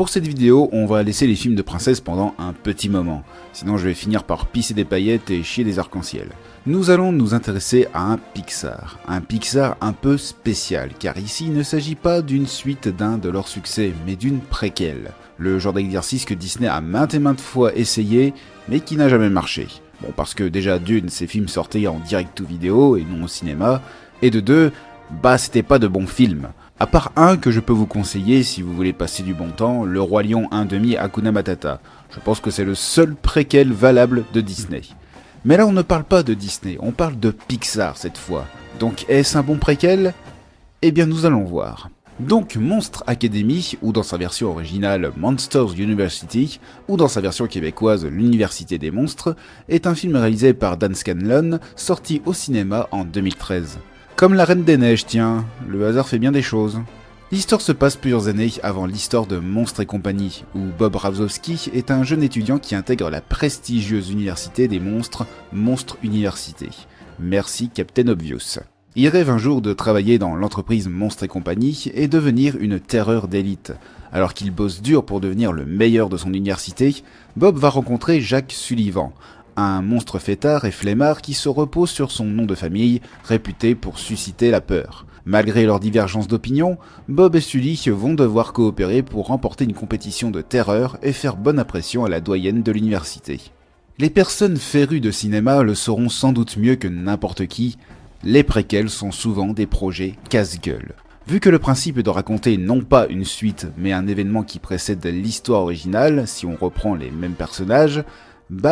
Pour cette vidéo, on va laisser les films de princesse pendant un petit moment, sinon je vais finir par pisser des paillettes et chier des arcs-en-ciel. Nous allons nous intéresser à un Pixar un peu spécial, car ici il ne s'agit pas d'une suite d'un de leurs succès, mais d'une préquelle. Le genre d'exercice que Disney a maintes et maintes fois essayé, mais qui n'a jamais marché. Bon, parce que déjà d'une, ces films sortaient en direct to vidéo et non au cinéma, et de deux, c'était pas de bons films. À part un que je peux vous conseiller si vous voulez passer du bon temps, Le Roi Lion 1/2 Hakuna Matata. Je pense que c'est le seul préquel valable de Disney. Mais là on ne parle pas de Disney, on parle de Pixar cette fois. Donc est-ce un bon préquel ? Eh bien nous allons voir. Donc Monster Academy, ou dans sa version originale Monsters University, ou dans sa version québécoise L'Université des Monstres, est un film réalisé par Dan Scanlon, sorti au cinéma en 2013. Comme La Reine des Neiges, tiens, le hasard fait bien des choses. L'histoire se passe plusieurs années avant l'histoire de Monstres et compagnie, où Bob Razowski est un jeune étudiant qui intègre la prestigieuse université des monstres, Monstre Université. Merci Captain Obvious. Il rêve un jour de travailler dans l'entreprise Monstres et compagnie et devenir une terreur d'élite. Alors qu'il bosse dur pour devenir le meilleur de son université, Bob va rencontrer Jacques Sullivan, un monstre fêtard et flemmard qui se repose sur son nom de famille, réputé pour susciter la peur. Malgré leurs divergences d'opinion, Bob et Sully vont devoir coopérer pour remporter une compétition de terreur et faire bonne impression à la doyenne de l'université. Les personnes férues de cinéma le sauront sans doute mieux que n'importe qui, les préquels sont souvent des projets casse-gueule. Vu que le principe est de raconter non pas une suite, mais un événement qui précède l'histoire originale, si on reprend les mêmes personnages,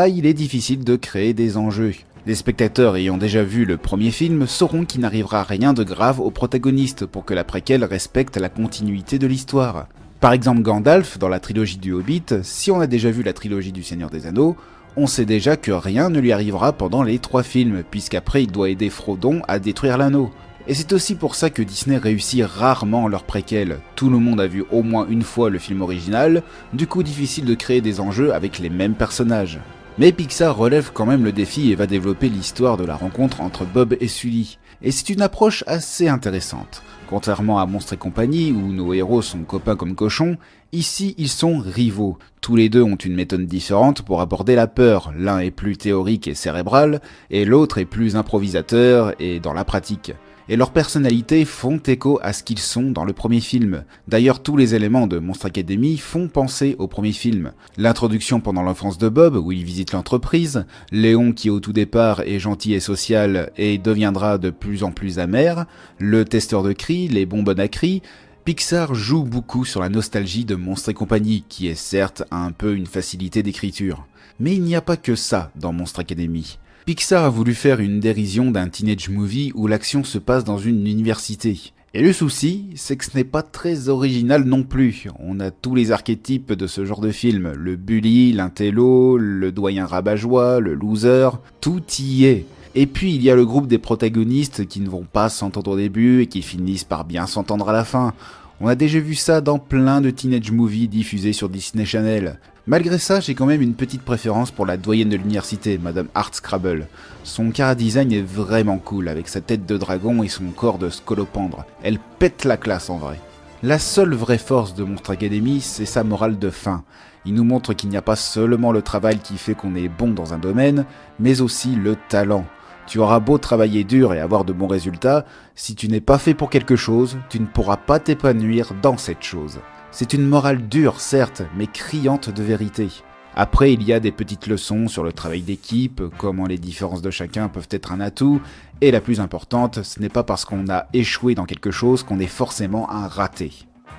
il est difficile de créer des enjeux. Les spectateurs ayant déjà vu le premier film sauront qu'il n'arrivera rien de grave au protagoniste pour que la préquelle respecte la continuité de l'histoire. Par exemple Gandalf dans la trilogie du Hobbit, si on a déjà vu la trilogie du Seigneur des Anneaux, on sait déjà que rien ne lui arrivera pendant les 3 films, puisqu'après il doit aider Frodon à détruire l'anneau. Et c'est aussi pour ça que Disney réussit rarement leurs préquels. Tout le monde a vu au moins une fois le film original, du coup difficile de créer des enjeux avec les mêmes personnages. Mais Pixar relève quand même le défi et va développer l'histoire de la rencontre entre Bob et Sully. Et c'est une approche assez intéressante. Contrairement à Monstres et compagnie, où nos héros sont copains comme cochons, ici ils sont rivaux. Tous les deux ont une méthode différente pour aborder la peur. L'un est plus théorique et cérébral, et l'autre est plus improvisateur et dans la pratique. Et leurs personnalités font écho à ce qu'ils sont dans le premier film. D'ailleurs, tous les éléments de Monster Academy font penser au premier film. L'introduction pendant l'enfance de Bob, où il visite l'entreprise, Léon qui au tout départ est gentil et social et deviendra de plus en plus amer, le testeur de cris, les bonbonnes à cris. Pixar joue beaucoup sur la nostalgie de Monster et compagnie, qui est certes un peu une facilité d'écriture. Mais il n'y a pas que ça dans Monster Academy. Pixar a voulu faire une dérision d'un teenage movie où l'action se passe dans une université. Et le souci, c'est que ce n'est pas très original non plus. On a tous les archétypes de ce genre de film. Le bully, l'intello, le doyen rabat-joie, le loser, tout y est. Et puis il y a le groupe des protagonistes qui ne vont pas s'entendre au début et qui finissent par bien s'entendre à la fin. On a déjà vu ça dans plein de teenage movies diffusés sur Disney Channel. Malgré ça, j'ai quand même une petite préférence pour la doyenne de l'université, Madame Hardscrabble. Son chara-design est vraiment cool, avec sa tête de dragon et son corps de scolopendre. Elle pète la classe en vrai. La seule vraie force de Monster Academy, c'est sa morale de fin. Il nous montre qu'il n'y a pas seulement le travail qui fait qu'on est bon dans un domaine, mais aussi le talent. Tu auras beau travailler dur et avoir de bons résultats, si tu n'es pas fait pour quelque chose, tu ne pourras pas t'épanouir dans cette chose. C'est une morale dure, certes, mais criante de vérité. Après, il y a des petites leçons sur le travail d'équipe, comment les différences de chacun peuvent être un atout, et la plus importante, ce n'est pas parce qu'on a échoué dans quelque chose qu'on est forcément un raté.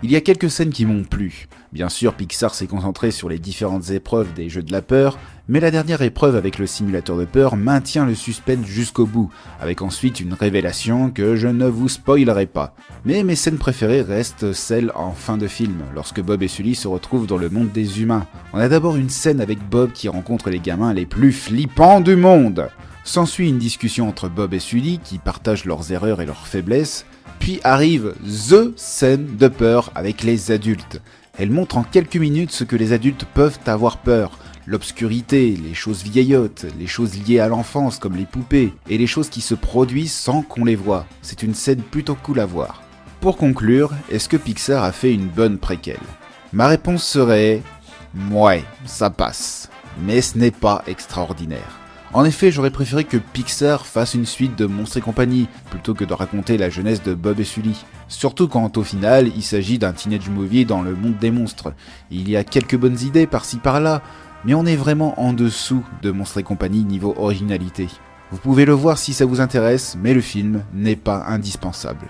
Il y a quelques scènes qui m'ont plu. Bien sûr, Pixar s'est concentré sur les différentes épreuves des jeux de la peur, mais la dernière épreuve avec le simulateur de peur maintient le suspense jusqu'au bout, avec ensuite une révélation que je ne vous spoilerai pas. Mais mes scènes préférées restent celles en fin de film, lorsque Bob et Sully se retrouvent dans le monde des humains. On a d'abord une scène avec Bob qui rencontre les gamins les plus flippants du monde. S'ensuit une discussion entre Bob et Sully qui partagent leurs erreurs et leurs faiblesses, puis arrive THE scène de peur avec les adultes. Elle montre en quelques minutes ce que les adultes peuvent avoir peur. L'obscurité, les choses vieillottes, les choses liées à l'enfance comme les poupées, et les choses qui se produisent sans qu'on les voit. C'est une scène plutôt cool à voir. Pour conclure, est-ce que Pixar a fait une bonne préquelle ? Ma réponse serait... ouais, ça passe. Mais ce n'est pas extraordinaire. En effet, j'aurais préféré que Pixar fasse une suite de Monstres et compagnie, plutôt que de raconter la jeunesse de Bob et Sully. Surtout quand au final, il s'agit d'un teenage movie dans le monde des monstres. Il y a quelques bonnes idées par-ci par-là, mais on est vraiment en dessous de Monstres et compagnie niveau originalité. Vous pouvez le voir si ça vous intéresse, mais le film n'est pas indispensable.